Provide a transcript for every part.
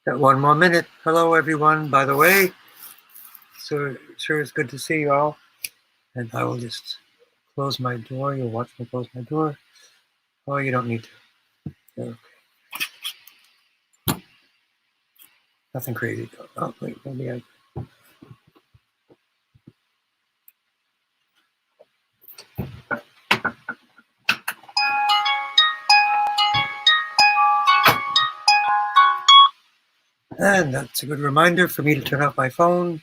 Got one more minute. Hello, everyone. By the way, sure it's good to see you all. And I will just close my door. You'll watch me close my door. Oh, you don't need to. Okay. Nothing crazy. Oh, wait, maybe I. And that's a good reminder for me to turn off my phone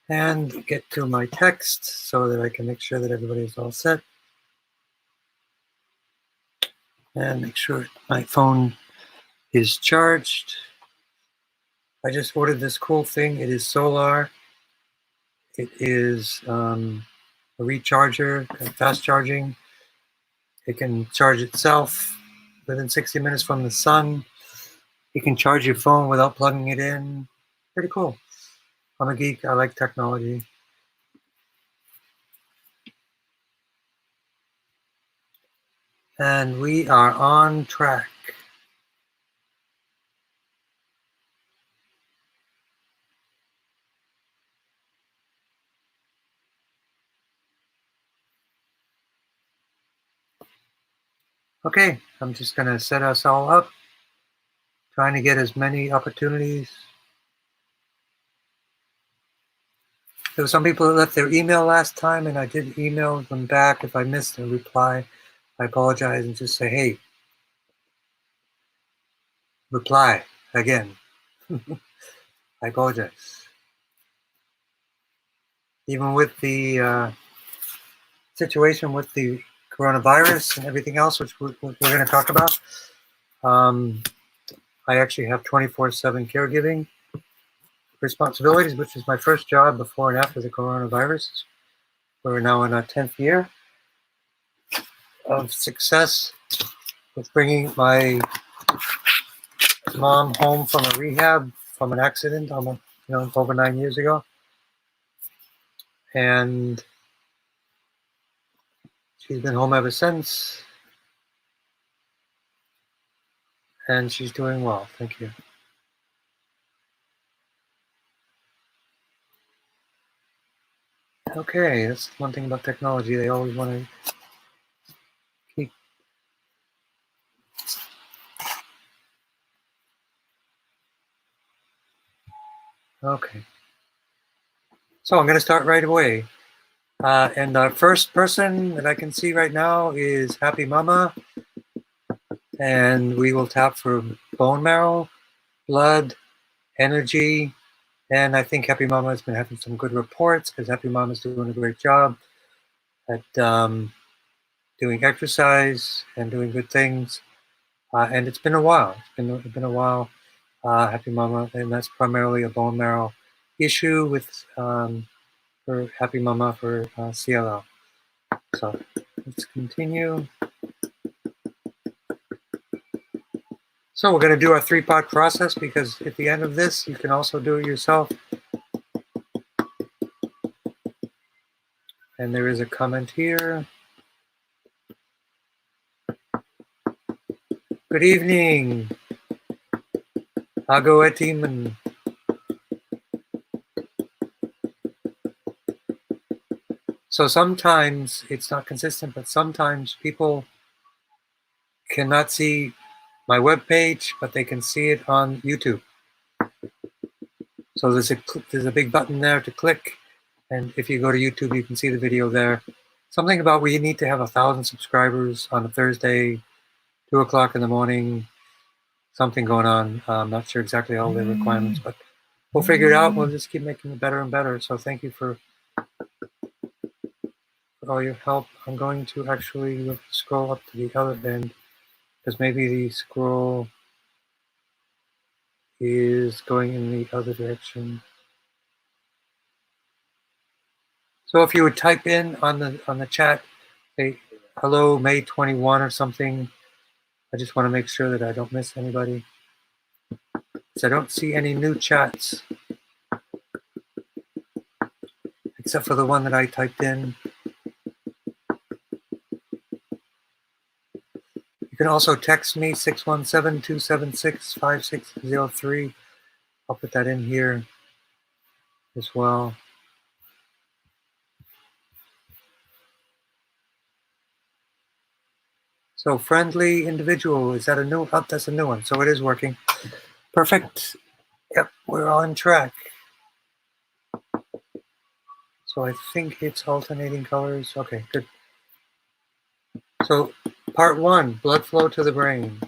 and get to my text so that I can make sure that everybody's all set. And make sure my phone is charged. I just ordered this cool thing. It is solar. It is a recharger, fast charging. It can charge itself within 60 minutes from the sun. You can charge your phone without plugging it in. Pretty cool. I'm a geek. I like technology. And we are on track. Okay, I'm just going to set us all up, trying to get as many opportunities. There were some people that left their email last time, and I did email them back. If I missed a reply, I apologize and just say, hey, reply again. I apologize. Even with the situation with the coronavirus and everything else, which we're going to talk about, I actually have 24/7 caregiving responsibilities, which is my first job before and after the coronavirus. We're now in our 10th year of success with bringing my mom home from a rehab from an accident almost, over 9 years ago. And she's been home ever since. And she's doing well. Thank you. Okay, that's one thing about technology. They always want to keep. Okay. So I'm going to start right away. And our first person that I can see right now is Happy Mama. And we will tap for bone marrow, blood, energy. And I think Happy Mama has been having some good reports because Happy Mama is doing a great job at doing exercise and doing good things. And it's been a while. It's been a while, Happy Mama. And that's primarily a bone marrow issue with for Happy Mama for CLL. So let's continue. So we're going to do our 3-part process because at the end of this, you can also do it yourself. And there is a comment here. Good evening, Ago Etiman. So sometimes it's not consistent, but sometimes people cannot see my webpage, but they can see it on YouTube. So there's a big button there to click. And if you go to YouTube, you can see the video there. Something about where you need to have 1,000 subscribers on a Thursday, 2 o'clock in the morning, something going on. I'm not sure exactly all the requirements, but we'll figure it out. We'll just keep making it better and better. So thank you for all your help. I'm going to actually scroll up to the other end because maybe the scroll is going in the other direction. So if you would type in on the chat, say hello May 21 or something. I just want to make sure that I don't miss anybody. So I don't see any new chats except for the one that I typed in. can also text me 617-276-5603. I'll put that in here as well. So friendly individual, is that a new, oh, that's a new one. So it is working. Perfect. Yep, we're on track. So I think it's alternating colors. Okay, good. So part 1, blood flow to the brain.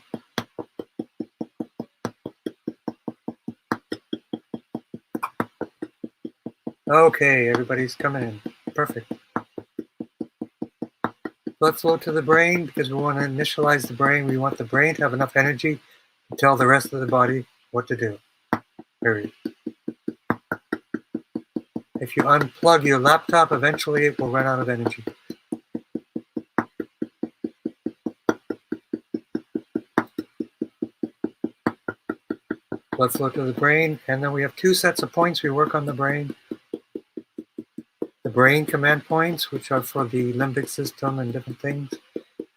Okay, everybody's coming in. Perfect. Blood flow to the brain because we want to initialize the brain. We want the brain to have enough energy to tell the rest of the body what to do. Period. If you unplug your laptop, eventually it will run out of energy. Blood flow to the brain, and then we have 2 sets of points we work on the brain. The brain command points, which are for the limbic system and different things,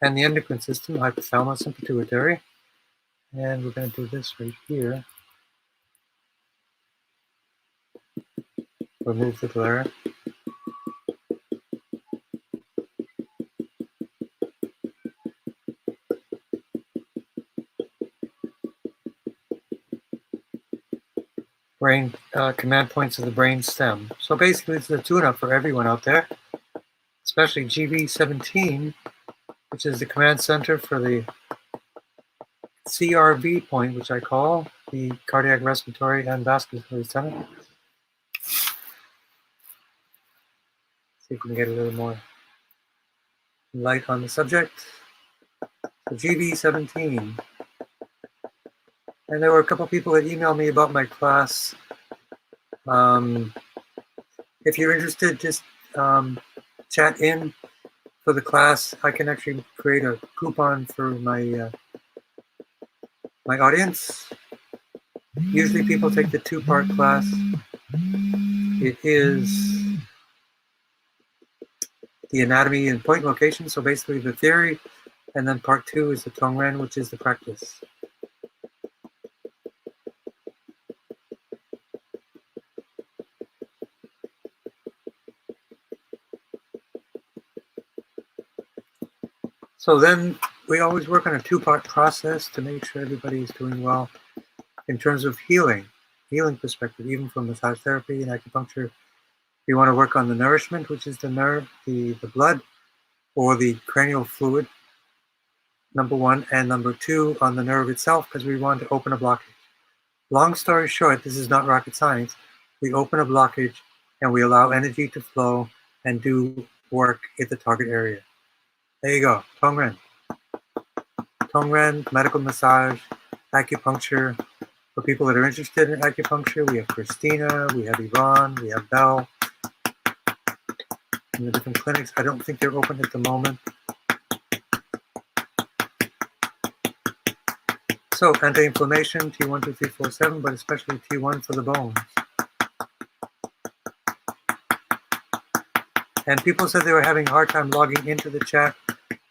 and the endocrine system, hypothalamus and pituitary. And we're going to do this right here. Remove the glare. Brain command points of the brain stem. So basically it's the tune-up for everyone out there, especially GB17, which is the command center for the CRV point, which I call the cardiac, respiratory, and vascular center. See if we can get a little more light on the subject. So GB17. And there were a couple people that emailed me about my class. If you're interested, just chat in for the class. I can actually create a coupon for my my audience. Usually people take the 2-part class. It is the anatomy and point location, so basically the theory, and then part 2 is the Tongren, which is the practice. So then we always work on a 2-part process to make sure everybody is doing well in terms of healing perspective, even from massage therapy and acupuncture. We want to work on the nourishment, which is the nerve, the blood, or the cranial fluid, number 1, and number 2 on the nerve itself, because we want to open a blockage. Long story short, this is not rocket science. We open a blockage and we allow energy to flow and do work at the target area. There you go, Tongren. Tongren, medical massage, acupuncture. For people that are interested in acupuncture, we have Christina, we have Yvonne, we have Belle. In the different clinics, I don't think they're open at the moment. So anti-inflammation, T1, 2, 3, 4, 7, but especially T1 for the bones. And people said they were having a hard time logging into the chat.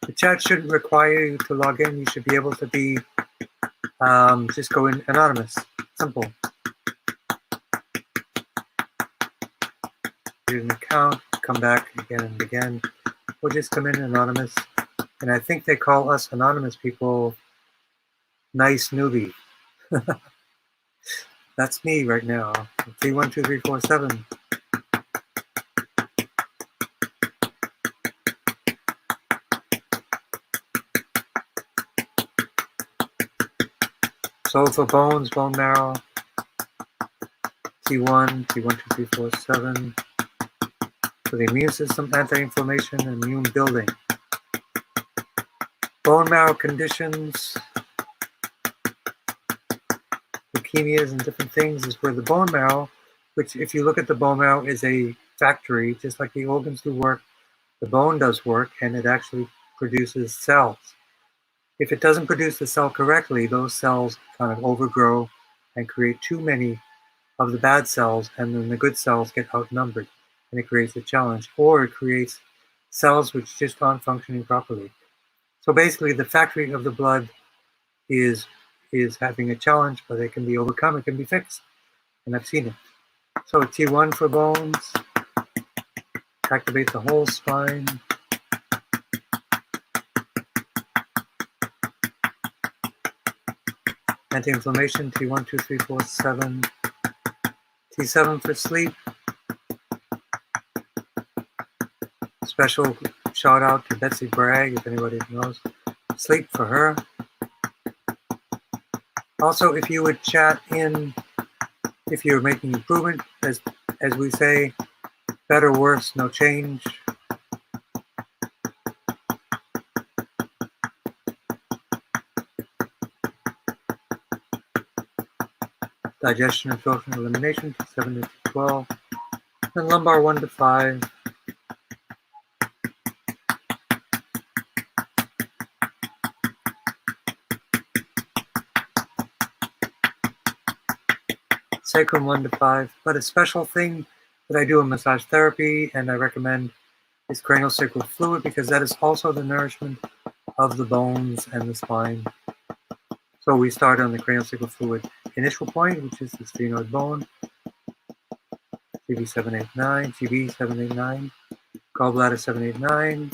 The chat shouldn't require you to log in. You should be able to be, just go in anonymous, simple. Create an account, come back again and again, or just come in anonymous. And I think they call us anonymous people nice newbie. That's me right now. T1, 2, 3, 4, 7. So for bones, bone marrow, T1, T1, 2, 3, 4, 7. For the immune system, anti-inflammation, and immune building. Bone marrow conditions, leukemias and different things is where the bone marrow, which if you look at the bone marrow is a factory, just like the organs do work, the bone does work, and it actually produces cells. If it doesn't produce the cell correctly, those cells kind of overgrow and create too many of the bad cells, and then the good cells get outnumbered, and it creates a challenge. Or it creates cells which just aren't functioning properly. So basically, the factory of the blood is having a challenge, but it can be overcome, it can be fixed, and I've seen it. So T1 for bones, activate the whole spine. Anti-inflammation, T1, 2, 3, 4, 7. T7 for sleep. Special shout out to Betsy Bragg, if anybody knows. Sleep for her. Also, if you would chat in, if you're making improvement, as we say, better, worse, no change. Digestion, absorption, elimination, 7 to 12. And lumbar 1 to 5. Sacrum 1 to 5. But a special thing that I do in massage therapy and I recommend is cranial sacral fluid, because that is also the nourishment of the bones and the spine. So we start on the cranial sacral fluid initial point, which is the sphenoid bone, CV789, GB789, gallbladder 789.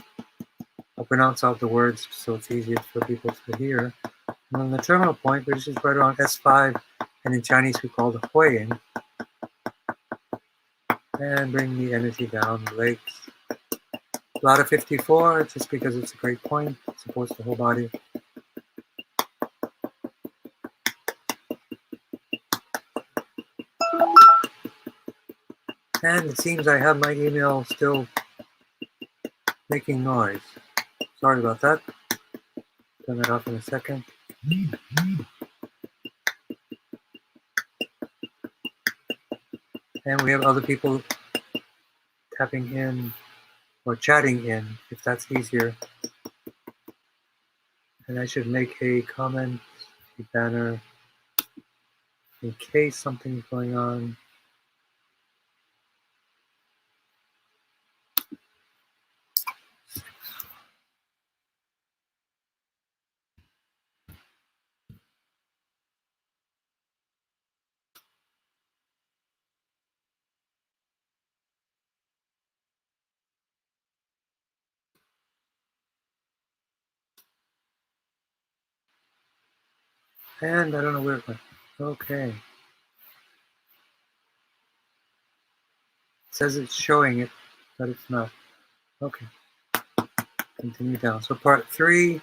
I'll pronounce out the words so it's easier for people to hear. And then the terminal point, which is right around S5, and in Chinese we call the Huiying. And bring the energy down the legs. Bladder 54, just because it's a great point, it supports the whole body. And it seems I have my email still making noise. Sorry about that. Turn that off in a second. And we have other people tapping in or chatting in, if that's easier. And I should make a comment, a banner, in case something's going on. And I don't know where it went. Okay. It says it's showing it, but it's not. Okay. Continue down. So part 3.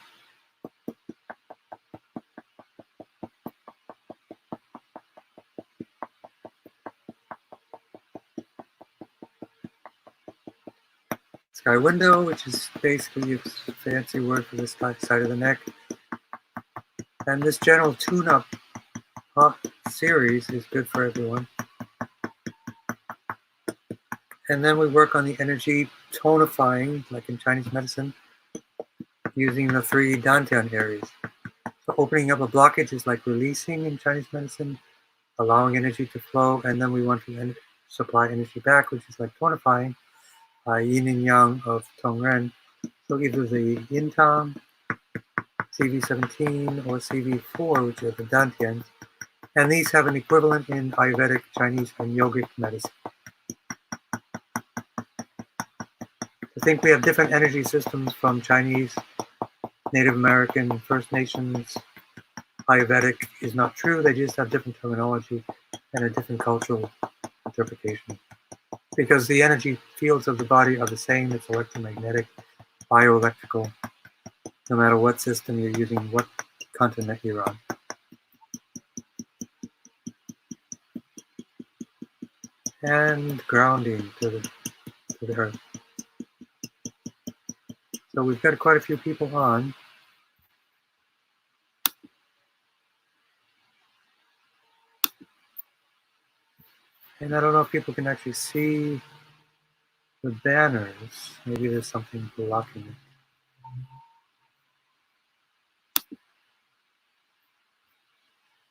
Sky window, which is basically a fancy word for this side of the neck. And this general tune-up series is good for everyone. And then we work on the energy tonifying, like in Chinese medicine, using the 3 dantian areas. So opening up a blockage is like releasing in Chinese medicine, allowing energy to flow, and then we want to supply energy back, which is like tonifying, yin and yang of Tongren. So either the yin tang, CV17, or CV4, which are the dantians, and these have an equivalent in Ayurvedic, Chinese, and yogic medicine. I think we have different energy systems from Chinese, Native American, First Nations. Ayurvedic is not true, they just have different terminology and a different cultural interpretation. Because the energy fields of the body are the same, it's electromagnetic, bioelectrical, no matter what system you're using, what continent you're on. And grounding to the earth. So we've got quite a few people on. And I don't know if people can actually see the banners. Maybe there's something blocking it.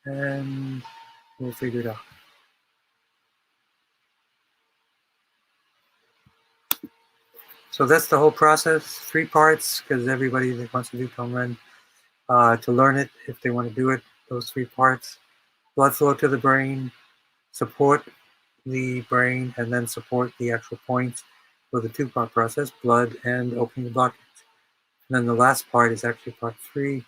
And we'll figure it out. So that's the whole process, 3 parts, because everybody that wants to do Tonglen, to learn it, if they want to do it, those 3 parts. Blood flow to the brain, support the brain, and then support the actual points for the 2-part process, blood and opening the blockage. And then the last part is actually part 3,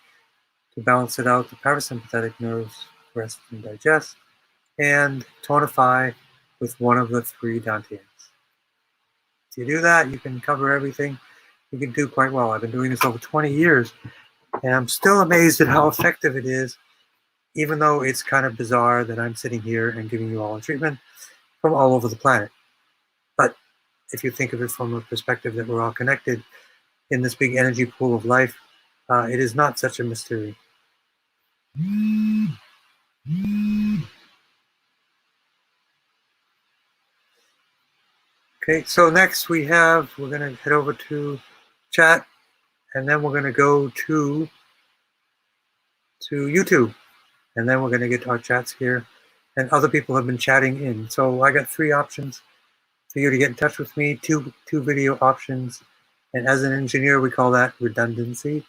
to balance it out, the parasympathetic nerves, rest and digest, and tonify with one of the 3 dantians. If you do that, you can cover everything. You can do quite well. I've been doing this over 20 years, and I'm still amazed at how effective it is, even though it's kind of bizarre that I'm sitting here and giving you all a treatment from all over the planet. But if you think of it from a perspective that we're all connected in this big energy pool of life, it is not such a mystery. Okay, so next we're going to head over to chat, and then we're going to go to YouTube, and then we're going to get to our chats here, and other people have been chatting in. So I got 3 options for you to get in touch with me, two video options, and as an engineer, we call that redundancy,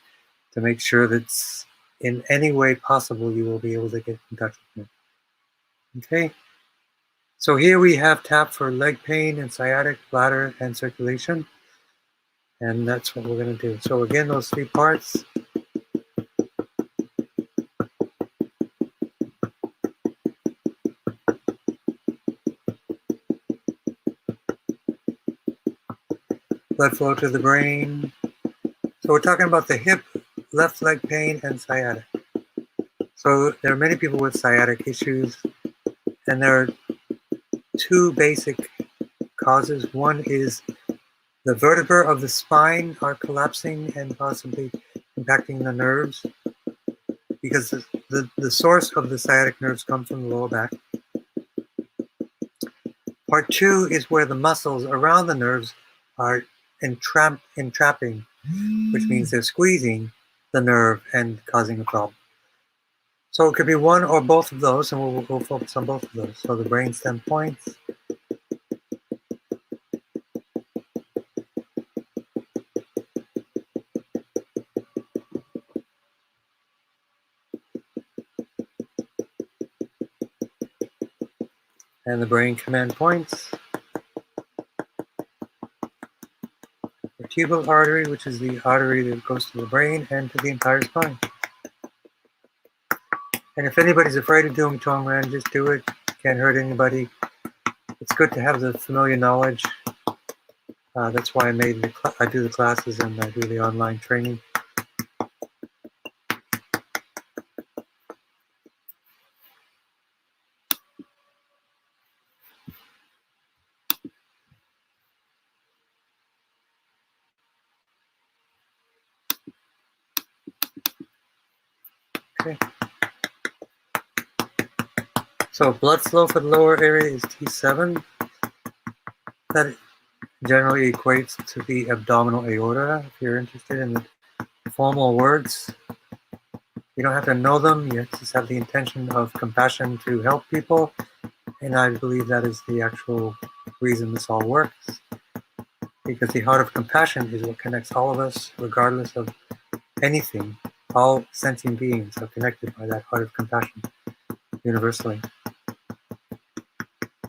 to make sure that in any way possible you will be able to get in touch with me. Okay, so here we have tap for leg pain and sciatic, bladder, and circulation. And that's what we're going to do. So again, those 3 parts. Blood flow to the brain. So we're talking about the hip, left leg pain, and sciatic. So there are many people with sciatic issues, and there are 2 basic causes. One is the vertebrae of the spine are collapsing and possibly impacting the nerves, because the source of the sciatic nerves comes from the lower back. Part 2 is where the muscles around the nerves are entrapping, which means they're squeezing the nerve and causing a problem. So it could be one or both of those, and we'll focus on both of those. So the brainstem points. And the brain command points. Vertebral artery, which is the artery that goes to the brain and to the entire spine. And if anybody's afraid of doing Tonglen, just do it. Can't hurt anybody. It's good to have the familiar knowledge. That's why I do the classes and I do the online training. Okay. So blood flow for the lower area is T7. That generally equates to the abdominal aorta. If you're interested in the formal words, you don't have to know them. You just have the intention of compassion to help people. And I believe that is the actual reason this all works. Because the heart of compassion is what connects all of us, regardless of anything. All sentient beings are connected by that heart of compassion, universally.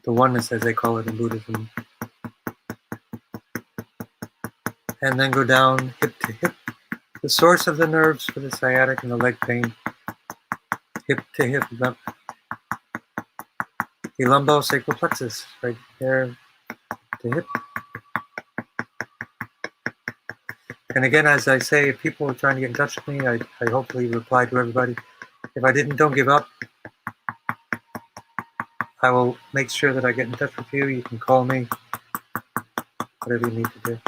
The oneness, as they call it in Buddhism. And then go down hip to hip. The source of the nerves for the sciatic and the leg pain. Hip to hip. The lumbosacral plexus, right there to hip. And again, as I say, if people are trying to get in touch with me, I hopefully reply to everybody. If I didn't, don't give up. I will make sure that I get in touch with you. You can call me, whatever you need to do.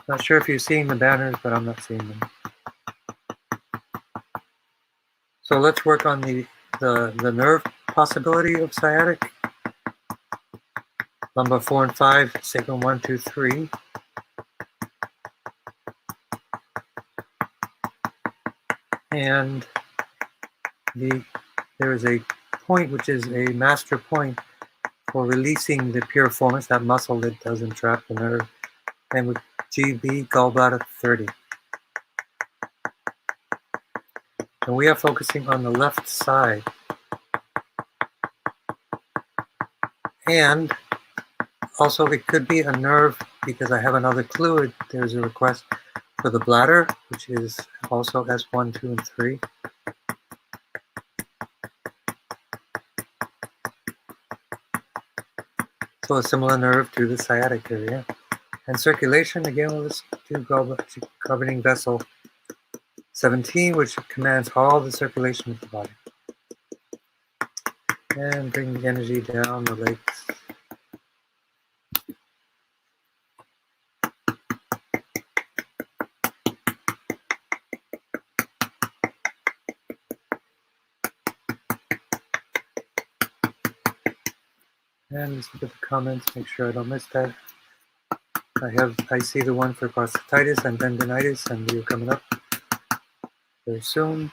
Not sure if you're seeing the banners, but I'm not seeing them. So let's work on the nerve possibility of sciatic. Lumbar 4 and 5, sacrum 1, 2, 3. And there is a point which is a master point for releasing the piriformis, that muscle that does entrap the nerve, and with GB gallbladder 30. And we are focusing on the left side. And also it could be a nerve because I have another fluid. There's a request for the bladder, which is also S1, 2, and 3. So a similar nerve to the sciatic area. And circulation, again, let's do governing vessel 17, which commands all the circulation of the body. And bring the energy down the legs. And let's look at the comments, make sure I don't miss that. I see the one for prostatitis and tendinitis, and they're coming up very soon.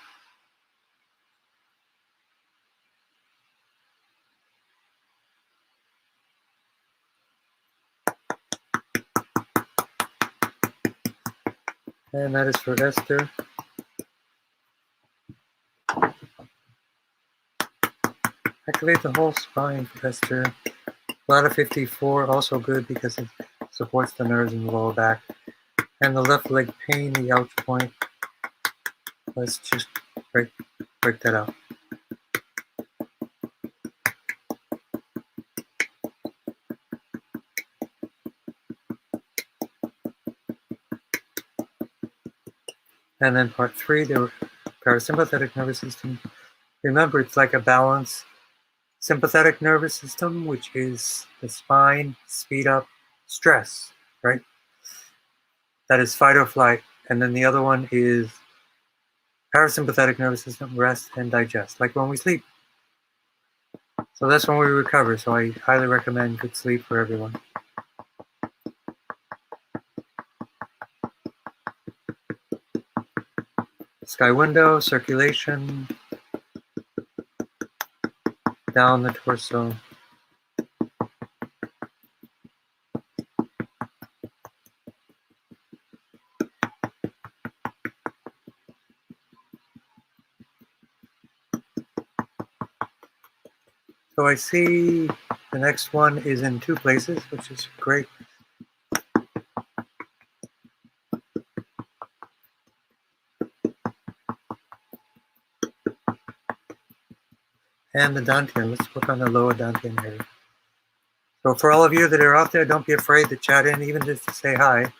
And that is for Esther. Activate the whole spine for Esther. Bladder 54, also good because it supports the nerves in the lower back. And the left leg pain, the ouch point. Let's just break that out. And then part 3, the parasympathetic nervous system. Remember, it's like a balanced sympathetic nervous system, which is the spine, speed up, stress, right? That is fight or flight. And then the other one is parasympathetic nervous system, rest and digest, like when we sleep. So that's when we recover. So I highly recommend good sleep for everyone. Sky window, circulation, down the torso. So I see the next one is in 2 places, which is great. And the dantian, let's work on the lower dantian area. So for all of you that are out there, don't be afraid to chat in, even just to say hi.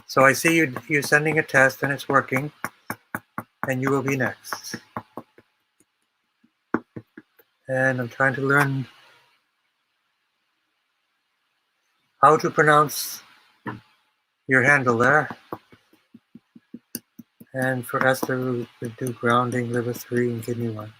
So I see you're sending a test and it's working, and you will be next. And I'm trying to learn how to pronounce your handle there. And for Esther, we do grounding, liver 3, and kidney 1.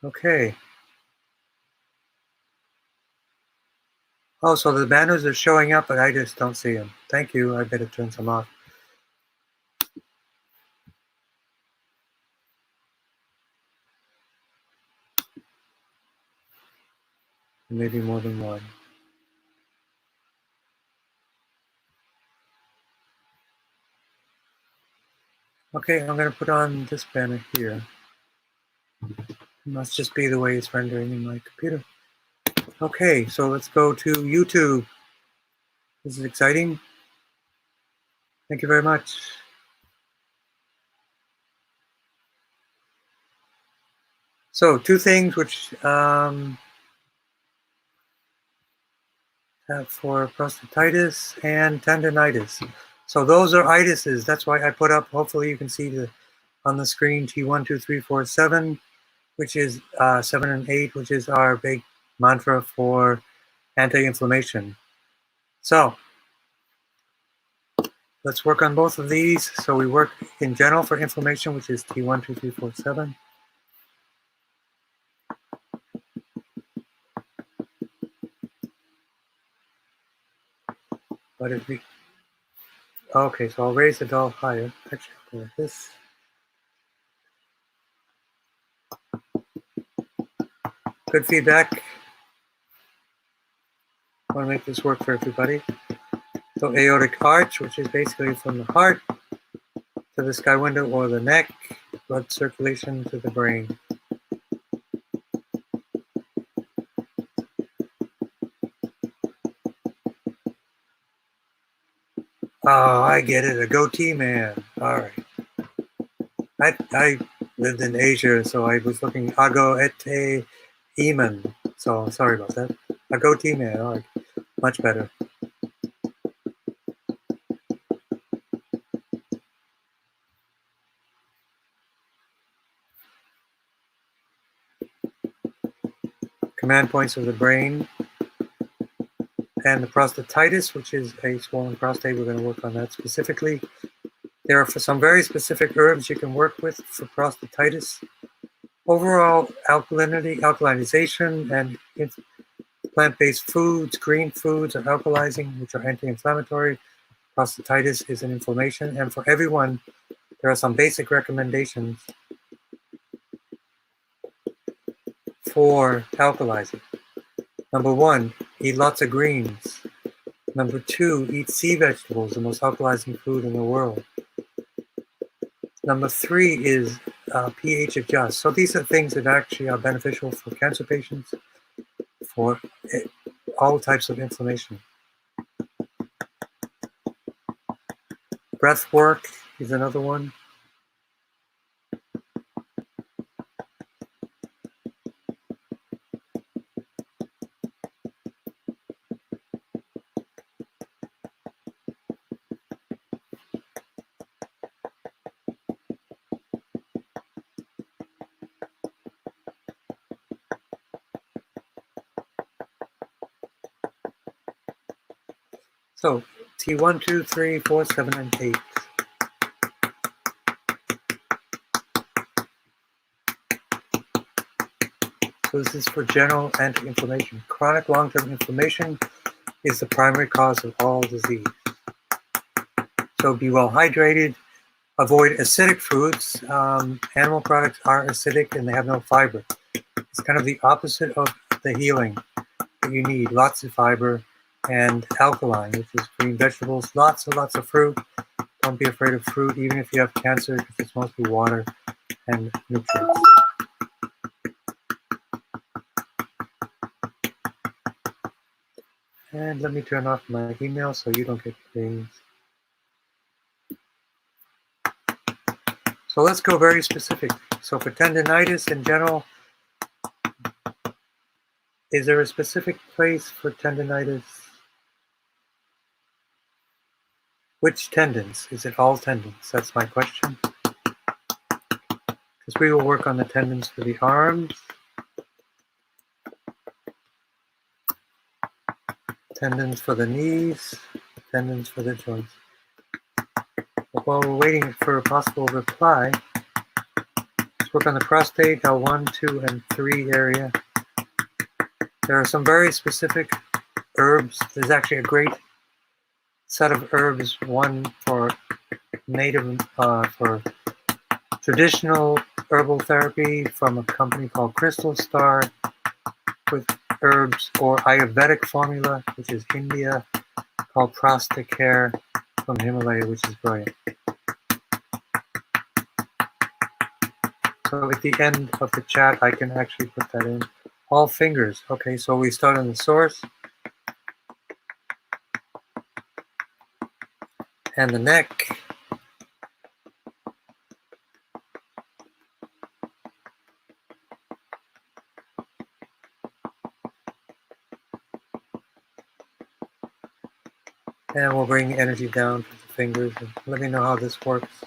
Okay. Oh, so the banners are showing up, but I just don't see them. Thank you. I better turn some off. Maybe more than one. Okay, I'm going to put on this banner here. It must just be the way it's rendering in my computer. Okay, so let's go to YouTube. This is exciting. Thank you very much. So 2 things which have for prostatitis and tendinitis. So those are itises. That's why I put up, hopefully you can see on the screen, T1, 2, 3, 4, 7, which is 7 and 8, which is our big mantra for anti-inflammation. So Let's work on both of these. So we work in general for inflammation, which is T1, 2, 3, 4, 7. But if we, okay, so I'll raise the doll higher. Actually, I'll go like this. Good feedback. I want to make this work for everybody. So aortic arch, which is basically from the heart to the sky window or the neck, blood circulation to the brain. Oh, I get it, a goatee man. All right. I lived in Asia, so I was looking Ago Ete Iman. So sorry about that. A goatee man, all right. Much better. Command points of the brain. And the prostatitis, which is a swollen prostate. We're going to work on that specifically. There are some very specific herbs you can work with for prostatitis. Overall alkalinity, alkalization, and plant-based foods, green foods are alkalizing, which are anti-inflammatory. Prostatitis is an inflammation. And for everyone, there are some basic recommendations for alkalizing. Number 1, eat lots of greens. Number 2, eat sea vegetables, the most alkalizing food in the world. Number 3 is pH adjust. So these are things that actually are beneficial for cancer patients, for all types of inflammation. Breath work is another one. So T1, 2, 3, 4, 7, and 8. So this is for general anti-inflammation. Chronic long-term inflammation is the primary cause of all disease. So be well hydrated. Avoid acidic foods. Animal products are acidic and they have no fiber. It's kind of the opposite of the healing that you need. Lots of fiber and alkaline, which is green vegetables. Lots and lots of fruit. Don't be afraid of fruit, even if you have cancer, because it's mostly water and nutrients. And let me turn off my email so you don't get things. So let's go very specific. So for tendinitis in general, is there a specific place for tendinitis? Which tendons? Is it all tendons? That's my question. Because we will work on the tendons for the arms, tendons for the knees, tendons for the joints. But while we're waiting for a possible reply, let's work on the prostate, L1, 2, and 3 area. There are some very specific herbs. There's actually a great set of herbs, one for native, for traditional herbal therapy from a company called Crystal Star, with herbs, or Ayurvedic formula, which is India, called Prostacare from Himalaya, which is brilliant. So at the end of the chat, I can actually put that in. All fingers. Okay, so we start on the source and the neck. And we'll bring the energy down to the fingers and let me know how this works.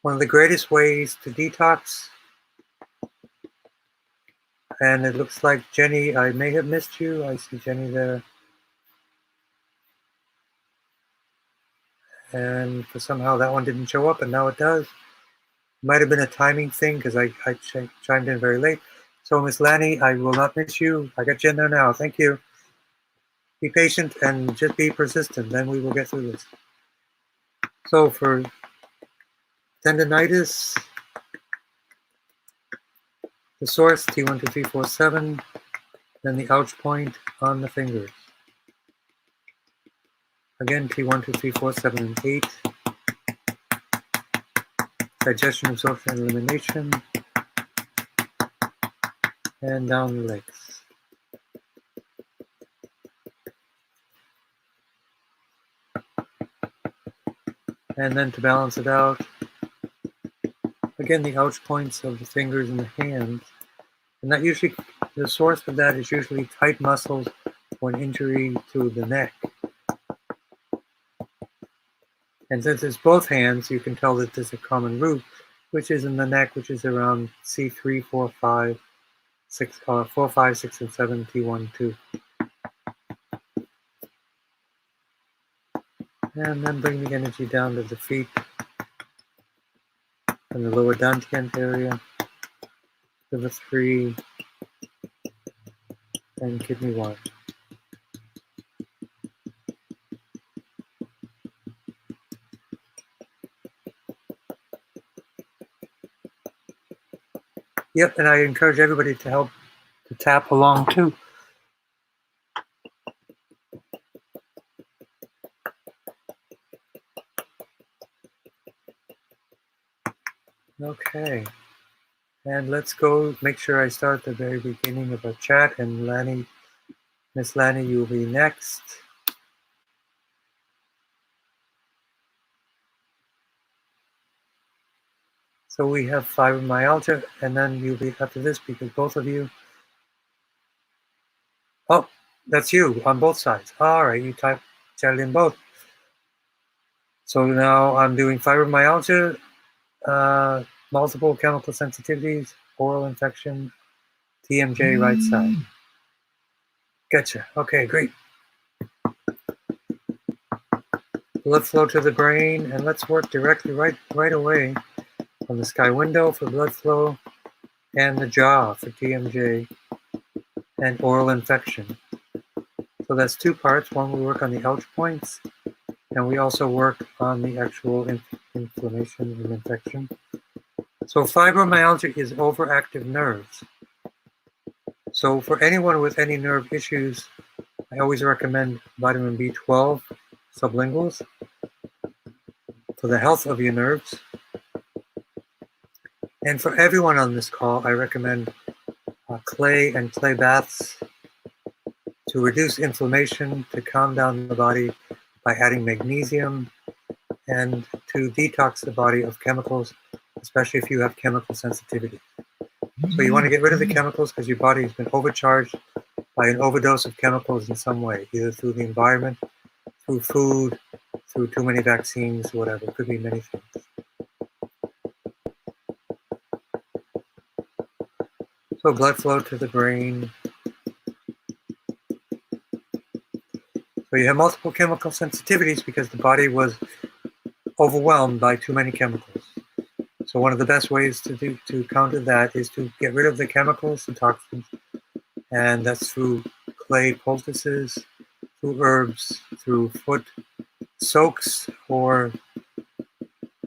One of the greatest ways to detox, and it looks like Jenny, I may have missed you. I see Jenny there. and somehow that one didn't show up, and now it does. Might have been a timing thing because I chimed in very late. So Miss Lanny, I will not miss you. I got you in there now. Thank you. Be patient and just be persistent. Then we will get through this. So for tendonitis, the source T12347, then the ouch point on the fingers. Again, T12347 and 8. Digestion, absorption, and elimination, and down the legs. And then to balance it out, again, the ouch points of the fingers and the hands. And that usually, the source of that is usually tight muscles or an injury to the neck. And since it's both hands, you can tell that there's a common root, which is in the neck, which is around C3, 4, 5, 6, 4, 5, 6, and 7, T1, 2. And then bring the energy down to the feet and the lower dantian area, liver 3, and kidney 1. Yep, and I encourage everybody to help to tap along too. Okay, and let's go make sure I start at the very beginning of our chat, and Lanny, Miss Lanny, you'll be next. So we have fibromyalgia, and then you'll be after this because both of you. Oh, that's you on both sides. All right, you chatted in both. So now I'm doing fibromyalgia, multiple chemical sensitivities, oral infection, TMJ right side. Gotcha. Okay, great. Blood flow to the brain, and let's work directly right away on the sky window for blood flow and the jaw for TMJ and oral infection. So that's two parts. One, we work on the ouch points, and we also work on the actual inflammation and infection. So fibromyalgia is overactive nerves. So for anyone with any nerve issues, I always recommend vitamin B12 sublinguals for the health of your nerves. And for everyone on this call, I recommend clay and clay baths to reduce inflammation, to calm down the body by adding magnesium, and to detox the body of chemicals, especially if you have chemical sensitivity. So you want to get rid of the chemicals because your body has been overcharged by an overdose of chemicals in some way, either through the environment, through food, through too many vaccines, whatever. It could be many things. So blood flow to the brain. So you have multiple chemical sensitivities because the body was overwhelmed by too many chemicals. So one of the best ways to counter that is to get rid of the chemicals, the toxins, and that's through clay poultices, through herbs, through foot soaks or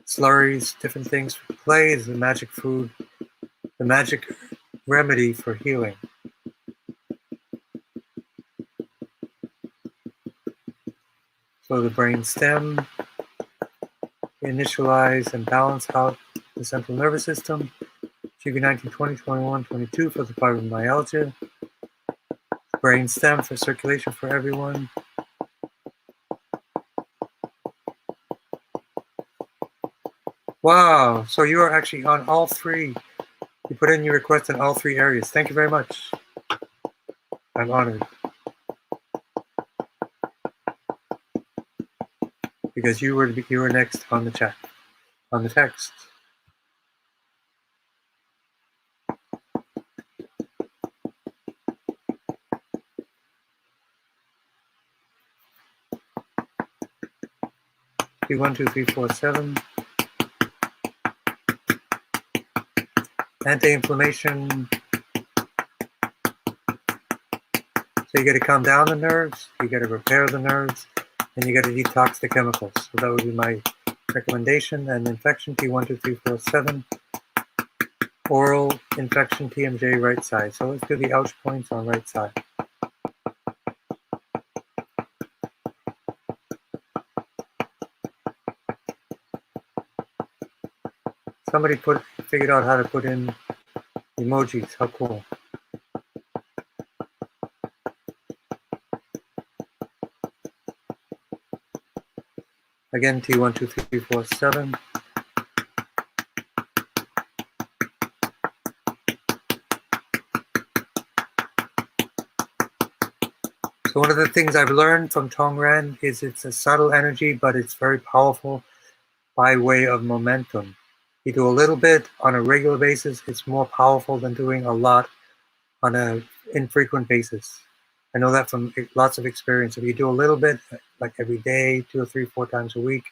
slurries, different things. Clay is the magic food, the magic remedy for healing. So the brain stem, initialize and balance out the central nervous system. GV19, 20, 21, 22 for the fibromyalgia. Brain stem for circulation for everyone. Wow, so you are actually on all three. You put in your request in all three areas. Thank you very much. I'm honored. Because you were next on the chat, on the text. T1, 2, 3, 4, 7. Anti-inflammation. So you got to calm down the nerves, you got to repair the nerves, and you got to detox the chemicals. So that would be my recommendation. And infection, T1, 2, 3, 4, 7. Oral infection, TMJ, right side. So let's do the ouch points on right side. Somebody figured out how to put in emojis. How cool. Again, T1, 2, 3, 4, 7. So one of the things I've learned from Tongren is it's a subtle energy, but it's very powerful by way of momentum. You do a little bit on a regular basis, it's more powerful than doing a lot on an infrequent basis. I know that from lots of experience. If you do a little bit, like every day, 2 or 3, 4 times a week,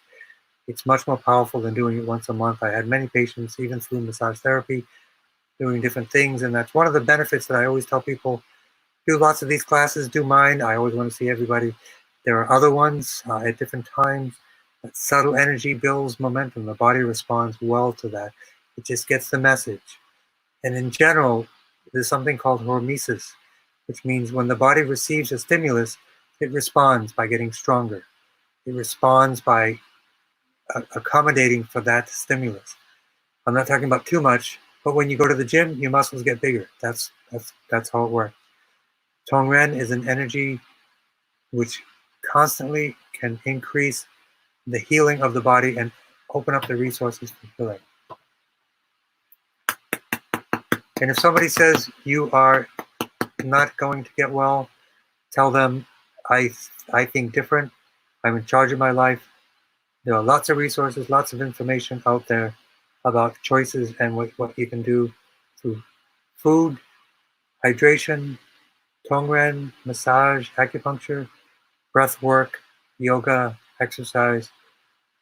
it's much more powerful than doing it once a month. I had many patients, even through massage therapy, doing different things. And that's one of the benefits that I always tell people, do lots of these classes, do mine. I always want to see everybody. There are other ones at different times. That subtle energy builds momentum. The body responds well to that. It just gets the message. And in general, there's something called hormesis, which means when the body receives a stimulus, it responds by getting stronger. It responds by accommodating for that stimulus. I'm not talking about too much, but when you go to the gym, your muscles get bigger. That's how it works. Tongren is an energy which constantly can increase the healing of the body and open up the resources for healing. And if somebody says you are not going to get well, tell them I think different. I'm in charge of my life. There are lots of resources, lots of information out there about choices and what you can do through food, hydration, Tongren, massage, acupuncture, breath work, yoga, exercise.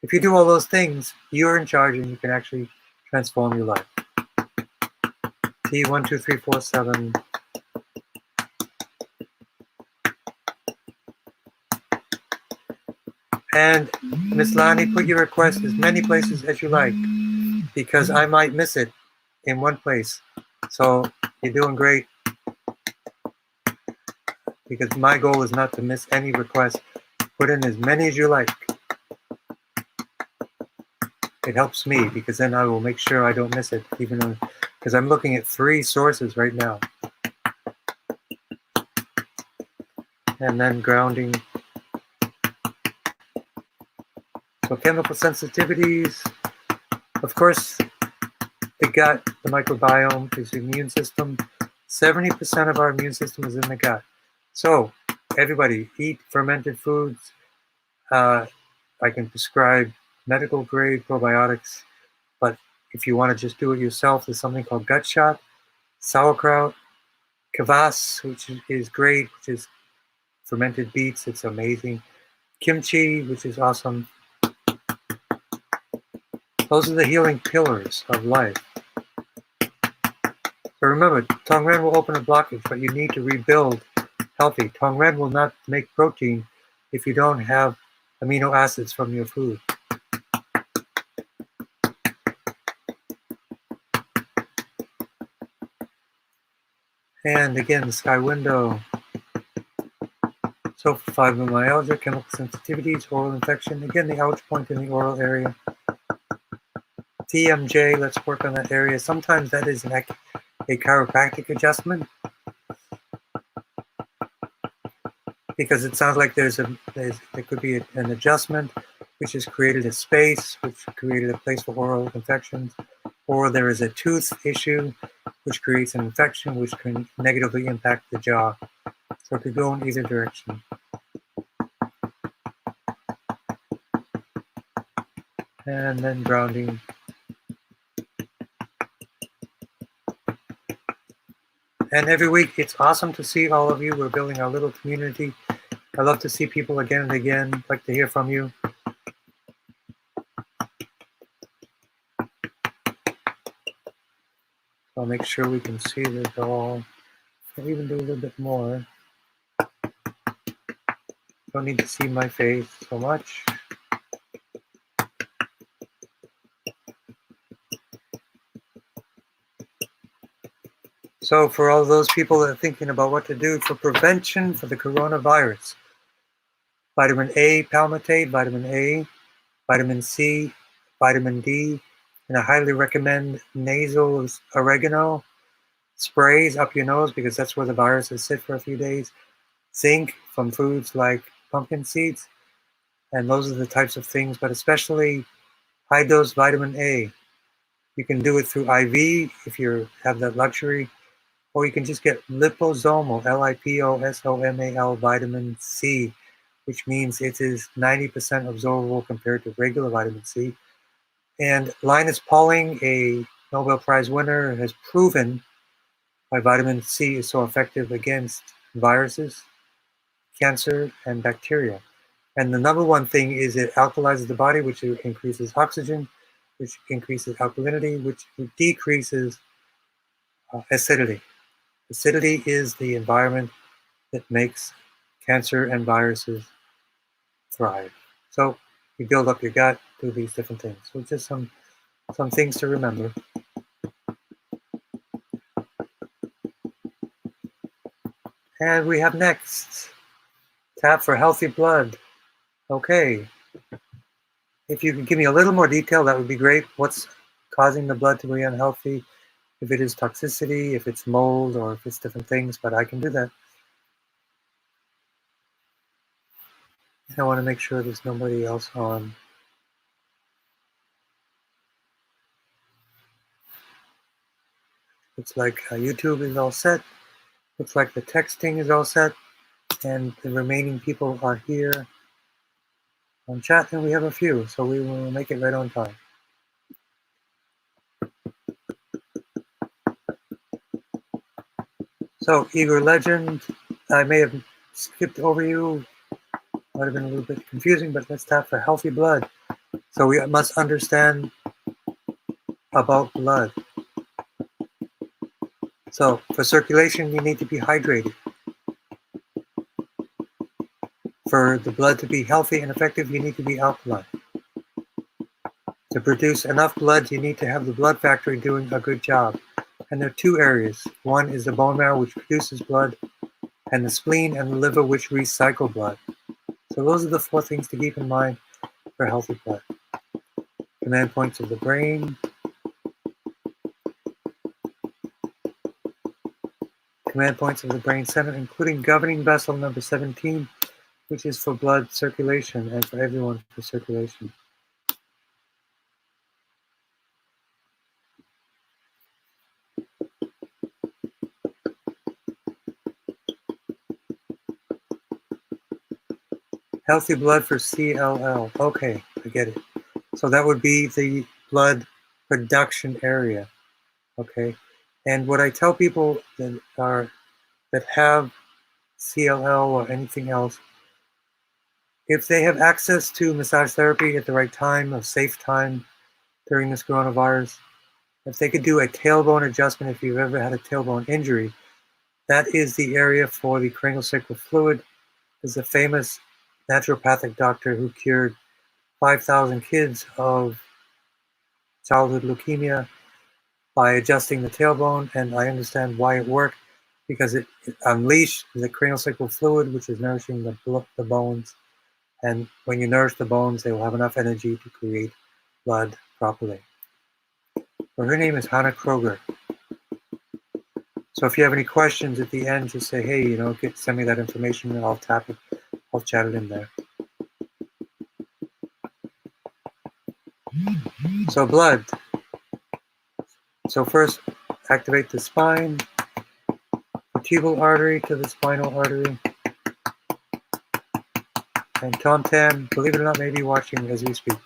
If you do all those things, you're in charge and you can actually transform your life. T1, 2, 3, 4, 7. And Miss Lani, put your request as many places as you like, because I might miss it in one place. So you're doing great, because my goal is not to miss any request. Put in as many as you like. It helps me, because then I will make sure I don't miss it, even though, because I'm looking at 3 sources right now. And then grounding. So chemical sensitivities, of course, the gut, the microbiome is the immune system. 70% of our immune system is in the gut. So everybody, eat fermented foods. I can prescribe medical grade probiotics, but if you want to just do it yourself, there's something called Gut Shot, sauerkraut, kvass, which is great, which is fermented beets. It's amazing. Kimchi, which is awesome. Those are the healing pillars of life. So remember, Tongren will open a blockage, but you need to rebuild healthy. Tongren will not make protein if you don't have amino acids from your food. And again, the sky window. So for fibromyalgia, chemical sensitivities, oral infection. Again, the ouch point in the oral area. TMJ, let's work on that area. Sometimes that is a chiropractic adjustment, because it sounds like there could be an adjustment which has created a space, which created a place for oral infections, or there is a tooth issue which creates an infection which can negatively impact the jaw. So it could go in either direction. And then grounding. And every week, it's awesome to see all of you. We're building our little community. I love to see people again and again. I'd like to hear from you. I'll make sure we can see this all. I'll even do a little bit more. Don't need to see my face so much. So for all those people that are thinking about what to do for prevention for the coronavirus, vitamin A palmitate, vitamin A, vitamin C, vitamin D, and I highly recommend nasal oregano sprays up your nose because that's where the viruses sit for a few days. Zinc from foods like pumpkin seeds, and those are the types of things, but especially high dose vitamin A. You can do it through IV if you have that luxury, or you can just get liposomal, Liposomal vitamin C, which means it is 90% absorbable compared to regular vitamin C. And Linus Pauling, a Nobel Prize winner, has proven why vitamin C is so effective against viruses, cancer, and bacteria. And the number one thing is it alkalizes the body, which increases oxygen, which increases alkalinity, which decreases acidity. Acidity is the environment that makes cancer and viruses thrive. So you build up your gut, do these different things. So just some things to remember. And we have next, tap for healthy blood. Okay. If you could give me a little more detail, that would be great. What's causing the blood to be unhealthy? If it is toxicity, if it's mold, or if it's different things, but I can do that. I want to make sure there's nobody else on. Looks like YouTube is all set. Looks like the texting is all set. And the remaining people are here on chat, and we have a few, so we will make it right on time. So, Igor Legend, I may have skipped over you. Might have been a little bit confusing, but let's tap for healthy blood. So we must understand about blood. So for circulation, you need to be hydrated. For the blood to be healthy and effective, you need to be alkaline. To produce enough blood, you need to have the blood factory doing a good job. And there are two areas. One is the bone marrow, which produces blood, and the spleen and the liver, which recycle blood. So those are the four things to keep in mind for healthy blood. Command points of the brain. Command points of the brain center, including governing vessel number 17, which is for blood circulation and for everyone for circulation. Healthy blood for CLL. Okay, I get it. So that would be the blood production area. Okay. And what I tell people that have CLL or anything else, if they have access to massage therapy at the right time, a safe time during this coronavirus, if they could do a tailbone adjustment, if you've ever had a tailbone injury, that is the area for the craniosacral fluid. There's a famous naturopathic doctor who cured 5,000 kids of childhood leukemia by adjusting the tailbone, and I understand why it worked, because it unleashed the craniosacral fluid, which is nourishing the bones, and when you nourish the bones, they will have enough energy to create blood properly. Well, her name is Hannah Kroger. So if you have any questions at the end, just say, hey, send me that information, and I'll tap it, I'll chat it in there. So blood. So first, activate the spine, vertebral artery to the spinal artery. And Tom Tam, believe it or not, may be watching as we speak.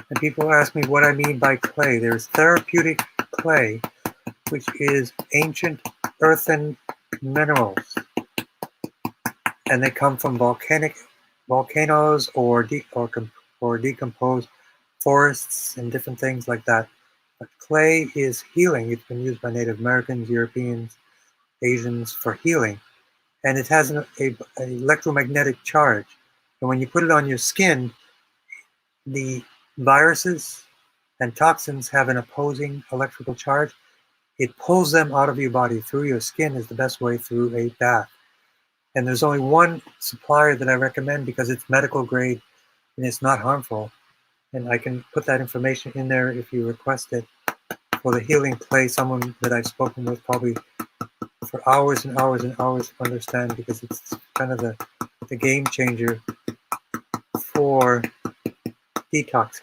And people ask me what I mean by clay. There's therapeutic clay, which is ancient earthen minerals. and they come from volcanoes or decomposed forests and different things like that. But clay is healing. It's been used by Native Americans, Europeans, Asians for healing, and it has an electromagnetic charge. And when you put it on your skin, the viruses and toxins have an opposing electrical charge. It pulls them out of your body. Through your skin is the best way through a bath. And there's only one supplier that I recommend because it's medical grade and it's not harmful. And I can put that information in there if you request it. For the healing clay, someone that I've spoken with probably for hours and hours and hours to understand, because it's kind of the game changer for detoxing.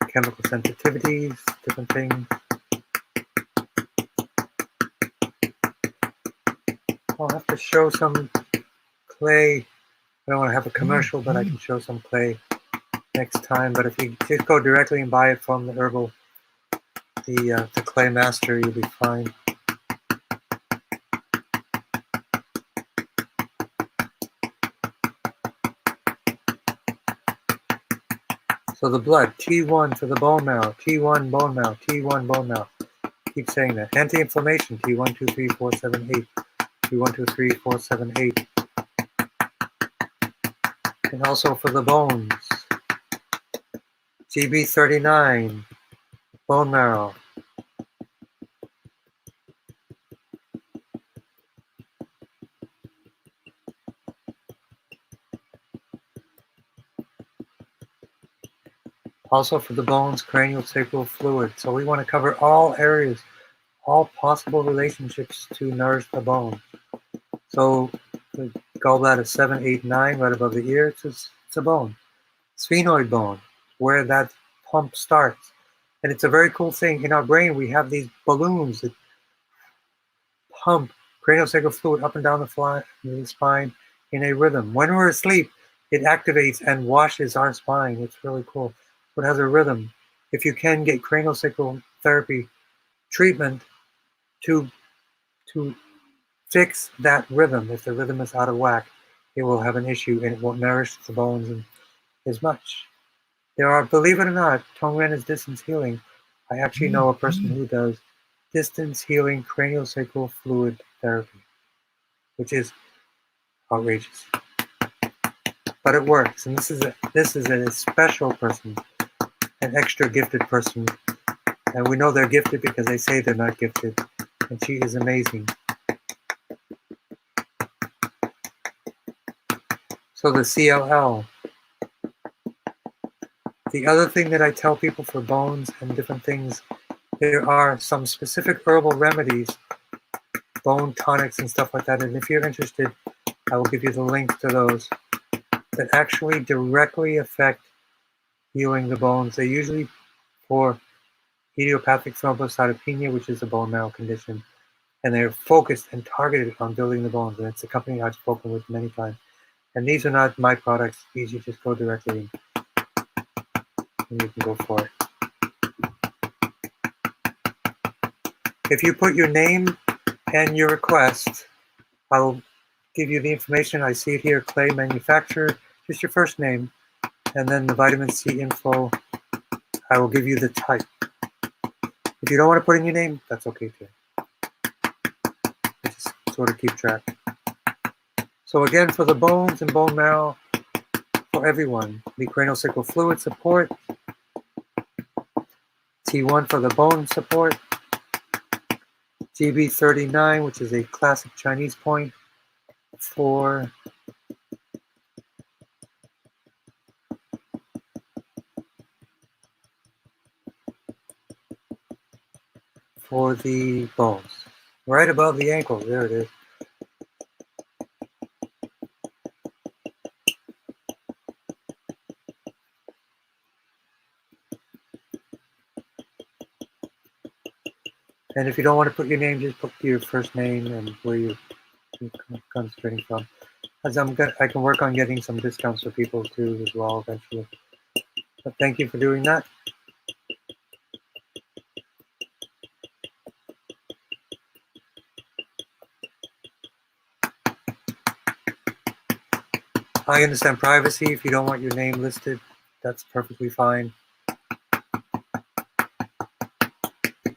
Chemical sensitivities, different things. I'll have to show some clay. I don't want to have a commercial, but I can show some clay next time. But if you just go directly and buy it from the herbal, the Clay Master, you'll be fine. So the blood, T1 for the bone marrow, T1 bone marrow, T1 bone marrow. Keep saying that. Anti-inflammation, T1, 2, 3, 4, 7, 8. T1, 2, 3, 4, 7, 8. And also for the bones, GB39, bone marrow. Also for the bones, craniosacral fluid. So we want to cover all areas, all possible relationships to nourish the bone. So the gallbladder 7, 8, 9, right above the ear, it's a bone. Sphenoid bone, where that pump starts. And it's a very cool thing. In our brain, we have these balloons that pump craniosacral fluid up and down the spine in a rhythm. When we're asleep, it activates and washes our spine. It's really cool. So it has a rhythm. If you can get craniosacral therapy treatment to fix that rhythm, if the rhythm is out of whack, it will have an issue and it won't nourish the bones as much. There are, believe it or not, Tongren is distance healing. I actually know a person who does distance healing craniosacral fluid therapy, which is outrageous. But it works, and this is a special person, an extra gifted person, and we know they're gifted because they say they're not gifted, and she is amazing. So the CLL. The other thing that I tell people for bones and different things, there are some specific herbal remedies, bone tonics and stuff like that, and if you're interested, I will give you the link to those that actually directly affect healing the bones. They're usually for idiopathic thrombocytopenia, which is a bone marrow condition, and they're focused and targeted on building the bones, and it's a company I've spoken with many times. And these are not my products. These you just go directly and you can go for it. If you put your name and your request, I will give you the information. I see it here, clay manufacturer, just your first name, and then the vitamin C info. I will give you the type. If you don't want to put in your name, that's okay too. I just sort of keep track. So again, for the bones and bone marrow, for everyone, the craniosacral fluid support, T1 for the bone support, GB39, which is a classic Chinese point for the bones. Right above the ankle, there it is. And if you don't want to put your name, just put your first name and where you're concentrating from. As I can work on getting some discounts for people too as well eventually. But thank you for doing that. I understand privacy. If you don't want your name listed, that's perfectly fine. I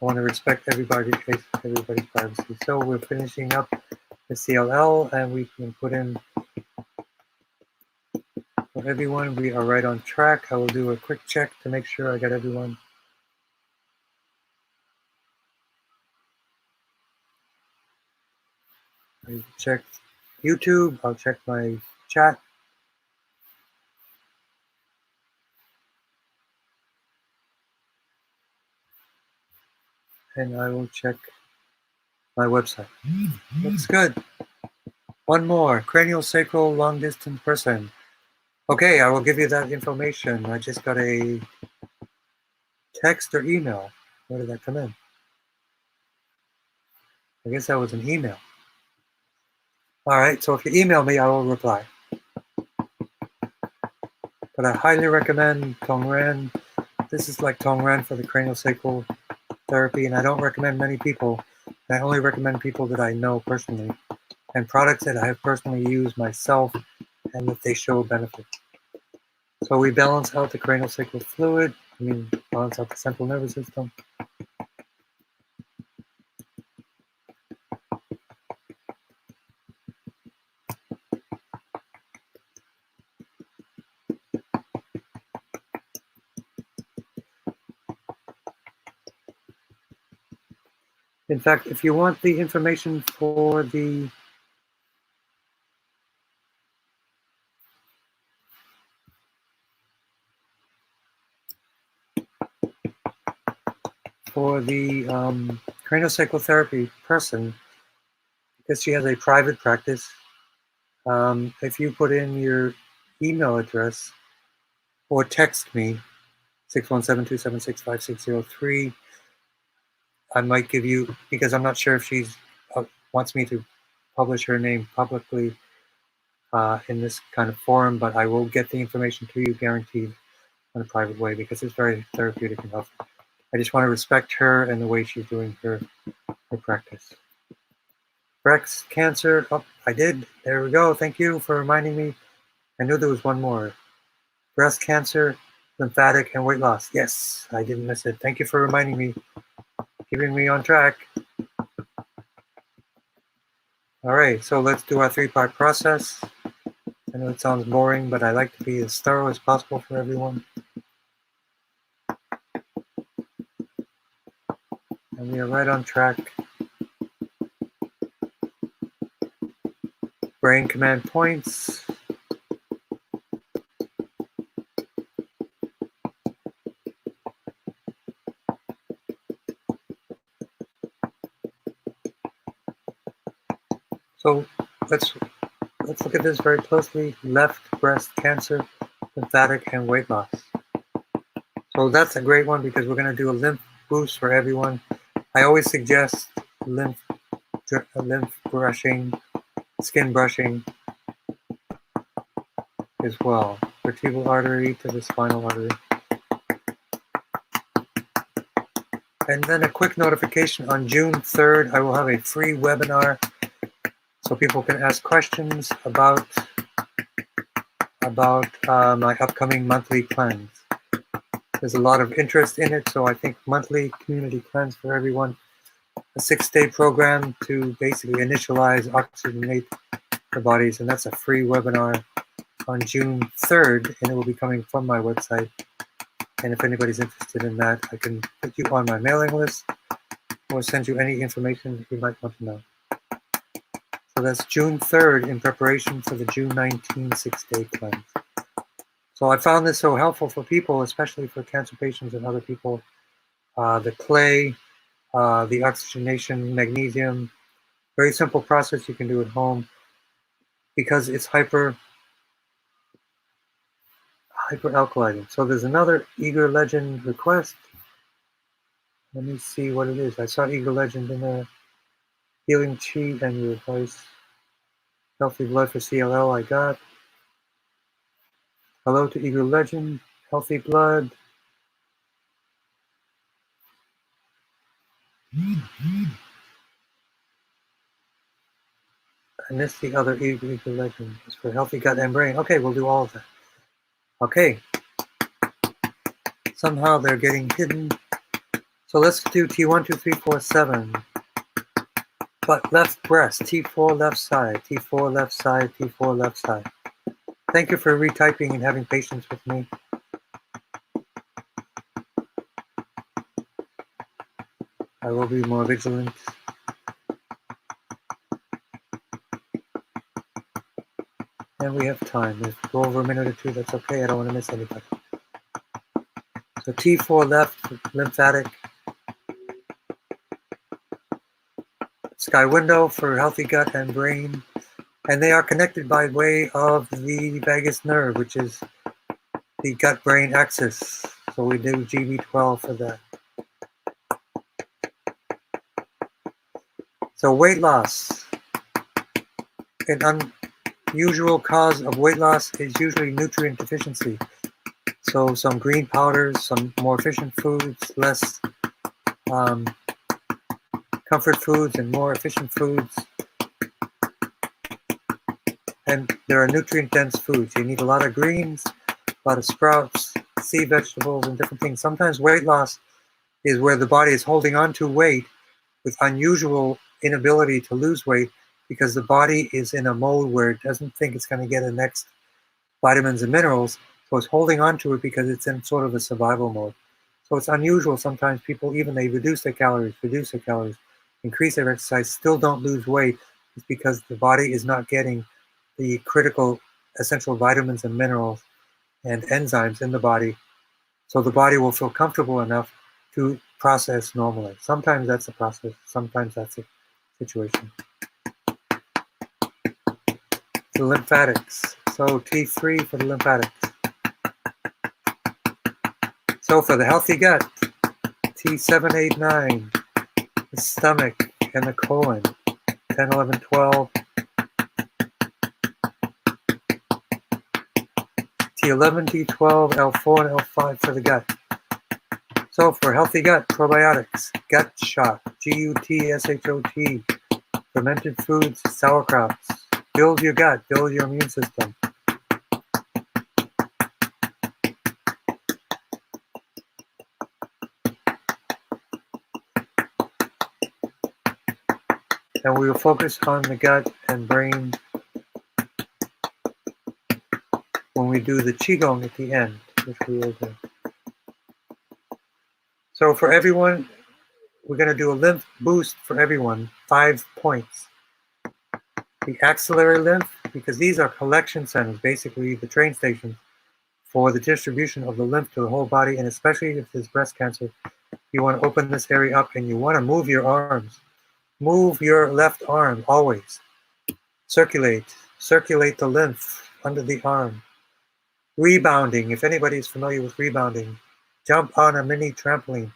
want to respect everybody's privacy. So we're finishing up the CLL, and we can put in for everyone. We are right on track. I will do a quick check to make sure I got everyone. I checked YouTube. I'll check my chat. And I will check my website. Looks good. One more, cranial sacral long distance person. Okay, I will give you that information. I just got a text or email. Where did that come in? I guess that was an email. All right, so if you email me, I will reply. But I highly recommend Tongren. This is like Tongren for the cranial sacral therapy, and I don't recommend many people. I only recommend people that I know personally and products that I have personally used myself and that they show benefit. So we balance out the cranial sacral fluid, balance out the central nervous system. In fact, if you want the information for the craniosacral therapy person, because she has a private practice, if you put in your email address or text me 617-276-5603, I might give you, because I'm not sure if she wants me to publish her name publicly in this kind of forum, but I will get the information to you guaranteed in a private way because it's very therapeutic and helpful. I just want to respect her and the way she's doing her practice. Breast cancer, oh, I did. There we go. Thank you for reminding me. I knew there was one more. Breast cancer, lymphatic, and weight loss. Yes, I didn't miss it. Thank you for reminding me, keeping me on track. All right, so let's do our 3-part process. I know it sounds boring, but I like to be as thorough as possible for everyone. And we are right on track. Brain command points. So let's look at this very closely. Left breast cancer, lymphatic, and weight loss. So that's a great one because we're going to do a lymph boost for everyone. I always suggest lymph brushing, skin brushing as well. Vertebral artery to the spinal artery. And then a quick notification, on June 3rd, I will have a free webinar so people can ask questions about my upcoming monthly cleanse. There's a lot of interest in it, so I think monthly community cleanse for everyone, a 6-day program to basically initialize, oxygenate the bodies, and that's a free webinar on June 3rd, and it will be coming from my website. And if anybody's interested in that, I can put you on my mailing list or send you any information that you might want to know. So that's June 3rd in preparation for the June 19 6-day cleanse. So I found this so helpful for people, especially for cancer patients and other people. The clay, the oxygenation, magnesium, very simple process you can do at home because it's hyper alkalizing. So there's another Eager Legend request. Let me see what it is. I saw Eager Legend in there. Healing Chi and your advice. Healthy blood for CLL I got. Hello to Eager Legend. Healthy blood. I missed the other Greek legend. It's for healthy gut and brain. Okay, we'll do all of that. Okay. Somehow they're getting hidden. So let's do T1, 2, 3, 4, 7. But left breast, T4 left side, T4 left side, T4 left side. Thank you for retyping and having patience with me. I will be more vigilant. And we have time. If we go over a minute or two, that's okay. I don't want to miss anybody. So T4 left, lymphatic. Sky window for healthy gut and brain. And they are connected by way of the vagus nerve, which is the gut-brain axis. So we do GB12 for that. So weight loss. An unusual cause of weight loss is usually nutrient deficiency. So some green powders, some more efficient foods, less comfort foods and more efficient foods. And there are nutrient-dense foods. You need a lot of greens, a lot of sprouts, sea vegetables, and different things. Sometimes weight loss is where the body is holding on to weight with unusual inability to lose weight because the body is in a mode where it doesn't think it's going to get the next vitamins and minerals. So it's holding on to it because it's in sort of a survival mode. So it's unusual. Sometimes people, even they reduce their calories, increase their exercise, still don't lose weight. It's because the body is not getting the critical essential vitamins and minerals and enzymes in the body. So the body will feel comfortable enough to process normally. Sometimes that's a process, sometimes that's a situation. The lymphatics. So T3 for the lymphatics. So for the healthy gut, T7, 8, 9, the stomach and the colon, 10, 11, 12. T11, T12, L4, and L5 for the gut. So for healthy gut, probiotics, gut shot, GUT, SHOT, fermented foods, sauerkrauts. Build your gut, build your immune system. And we will focus on the gut and brain when we do the Qigong at the end, which we will do. So for everyone, we're going to do a lymph boost for everyone, 5 points. The axillary lymph, because these are collection centers, basically the train stations for the distribution of the lymph to the whole body, and especially if there's breast cancer, you want to open this area up and you want to move your arms. Move your left arm always. Circulate the lymph under the arm. Rebounding, if anybody's familiar with rebounding, jump on a mini trampoline.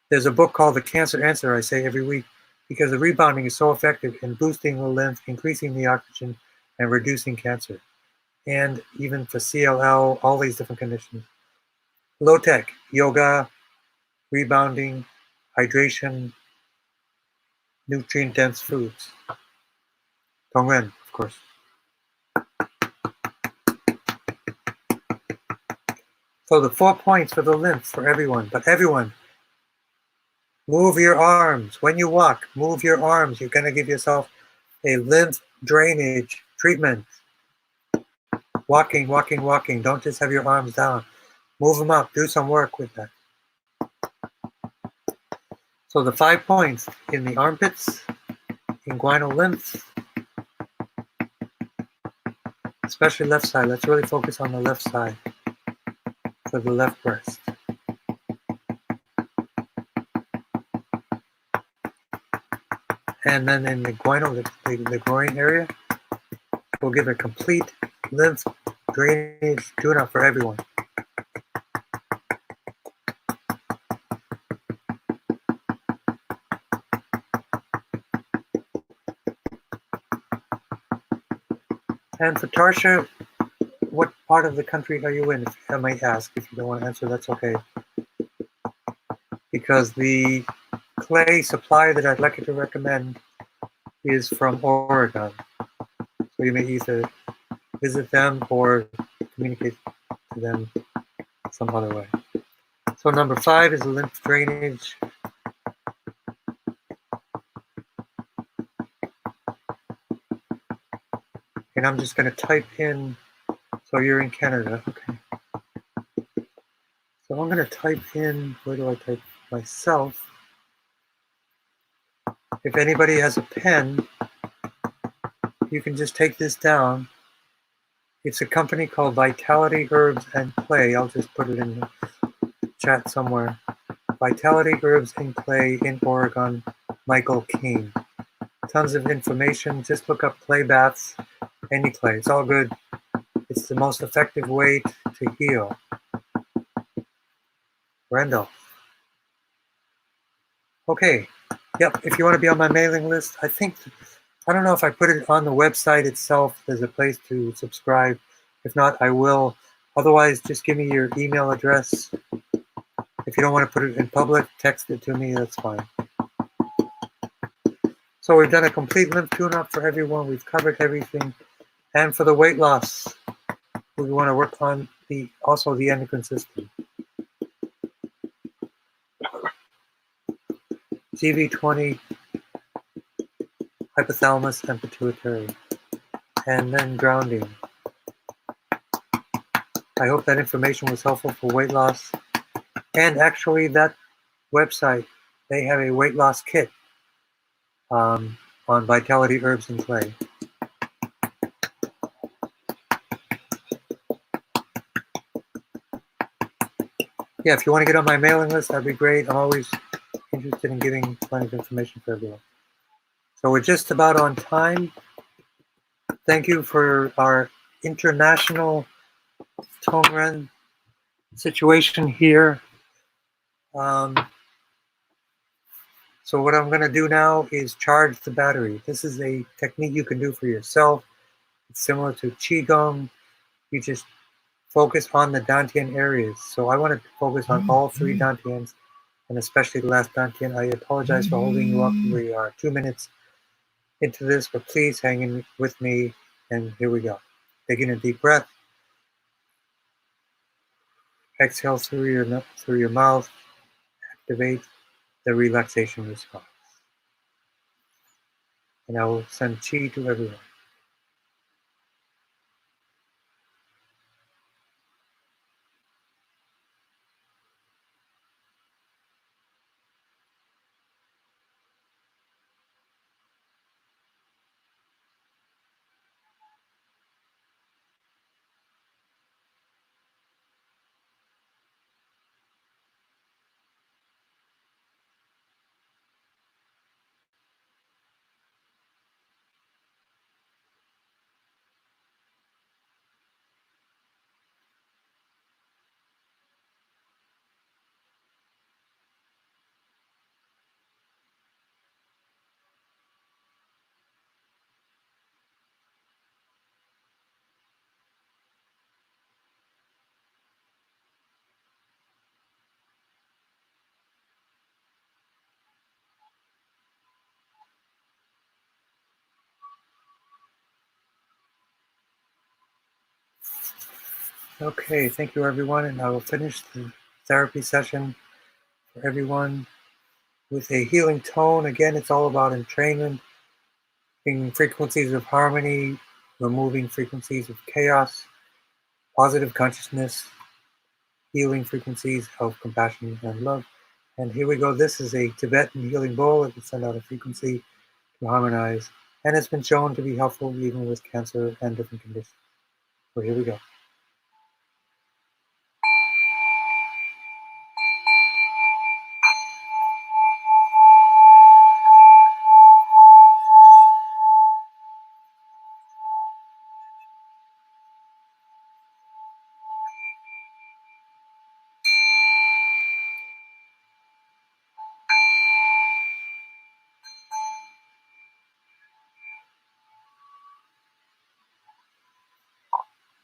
There's a book called The Cancer Answer I say every week because the rebounding is so effective in boosting the lymph, increasing the oxygen, and reducing cancer. And even for CLL, all these different conditions. Low tech, yoga, rebounding, hydration, nutrient-dense foods. Tongren, of course. So the 4 points for the lymph for everyone, but everyone, move your arms. When you walk, move your arms. You're going to give yourself a lymph drainage treatment. Walking. Don't just have your arms down. Move them up. Do some work with that. So the 5 points in the armpits, inguinal lymph, especially left side. Let's really focus on the left side for the left breast. And then in the guinal, the groin area, we'll give a complete lymph drainage tune-up for everyone. And for Tarsha, what part of the country are you in? If I might ask, if you don't want to answer, that's okay. Because the clay supply that I'd like you to recommend is from Oregon. So you may either visit them or communicate to them some other way. So number 5 is lymph drainage. And I'm just going to type in, so you're in Canada, okay. So I'm going to type in, where do I type myself? If anybody has a pen, you can just take this down. It's a company called Vitality Herbs and Clay. I'll just put it in the chat somewhere. Vitality Herbs and Clay in Oregon, Michael King. Tons of information. Just look up clay baths, any clay. It's all good. It's the most effective way to heal. Randall. Okay. Yep. If you want to be on my mailing list, I don't know if I put it on the website itself. There's a place to subscribe. If not, I will. Otherwise, just give me your email address. If you don't want to put it in public, text it to me. That's fine. So we've done a complete lymph tune-up for everyone. We've covered everything. And for the weight loss, we want to work on also the endocrine system. GV20, hypothalamus, and pituitary. And then grounding. I hope that information was helpful for weight loss. And actually, that website, they have a weight loss kit on Vitality Herbs and Clay. Yeah, if you want to get on my mailing list, that'd be great. I'm always interested in giving plenty of information for everyone. So we're just about on time. Thank you for our international Tongren situation here. So what I'm going to do now is charge the battery. This is a technique you can do for yourself. It's similar to Qigong. You just focus on the Dantian areas. So I want to focus on all 3 Dantians, and especially the last Dantian. I apologize for holding you up. We are 2 minutes into this, but please hang in with me, and here we go. Taking a deep breath. Exhale through your mouth. Activate the relaxation response. And I will send Qi to everyone. Okay, thank you everyone, and I will finish the therapy session for everyone with a healing tone. Again, it's all about entrainment, being frequencies of harmony, removing frequencies of chaos, positive consciousness, healing frequencies of compassion and love. And here we go. This is a Tibetan healing bowl. It can send out a frequency to harmonize, and it's been shown to be helpful even with cancer and different conditions. So here we go.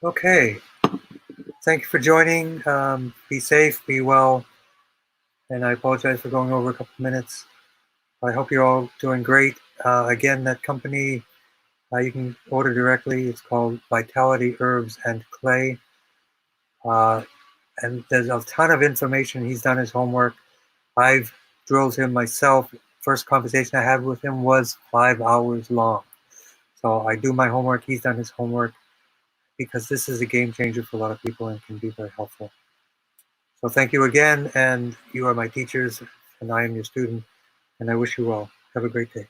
Okay. Thank you for joining. Be safe, be well, and I apologize for going over a couple minutes. I hope you're all doing great. Again, that company, you can order directly. It's called Vitality Herbs and Clay. And there's a ton of information. He's done his homework. I've drilled him myself. First conversation I had with him was 5 hours long. So I do my homework. He's done his homework, because this is a game changer for a lot of people and can be very helpful. So thank you again, and you are my teachers, and I am your student, and I wish you well. Have a great day.